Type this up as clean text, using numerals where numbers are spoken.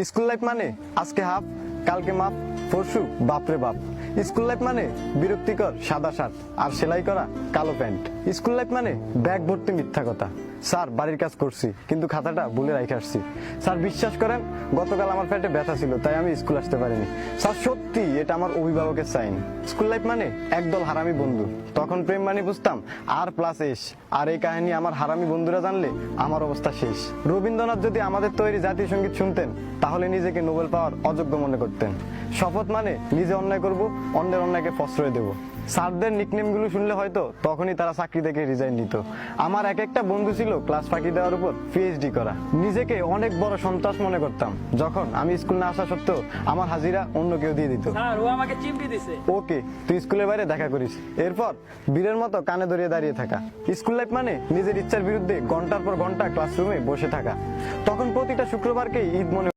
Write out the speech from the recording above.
School life মানে আজকে half, কালকে মাপ, পরশু বাপরে বাপ। স্কুল লাইফ মানে বিরক্তিকর সাদা শার্ট আর সেলাই করা কালো প্যান্ট। স্কুল লাইফ মানে ব্যাগ ভর্তি মিথ্যা কথা। স্যার বাড়ির কাজ করছি কিন্তু খাতাটা ভুলে রাখে আসছি। স্যার বিশ্বাস করেন গতকাল আমার পেটে ব্যথা ছিল তাই আমি স্কুল আসতে পারিনি। স্যার সত্যি এটা আমার অভিভাবকের সাইন। স্কুল লাইফ মানে একদল হারামি বন্ধু, তখন প্রেম মানে বুঝতাম আর প্লাস এস। আর এই কাহিনী আমার হারামি বন্ধুরা জানলে আমার অবস্থা শেষ। রবীন্দ্রনাথ যদি আমাদের তৈরি জাতীয় সঙ্গীত শুনতেন তাহলে নিজেকে নোবেল পাওয়ার অযোগ্য মনে করতেন। শপথ মানে নিজে অন্যায় করব, অন্যের অন্যায়কে প্রশ্রয় দেব। স্যারদের নিকনেম গুলো শুনলে হয়তো তখনই তারা চাকরি থেকে রিজাইন নিত। আমার এক একটা বন্ধু ছিল ক্লাস ফাঁকি দেওয়ার উপর পিএইচডি করা। নিজেকে অনেক বড় সন্ত্রাস মনে করতাম যখন আমি স্কুল না আসা সত্ত্বেও আমার হাজিরা অন্য কেউ দিয়ে দিত। স্যার ও আমাকে চিমটি দিছে। ওকে, তুই স্কুলের বাইরে দেখা করিস। এরপর বীরের মতো কানে ধরিয়ে দাঁড়িয়ে থাকা। স্কুল লাইফ মানে নিজের ইচ্ছার বিরুদ্ধে ঘন্টার পর ঘন্টা ক্লাসরুমে বসে থাকা। তখন প্রতিটা শুক্রবারকেই ঈদ মনে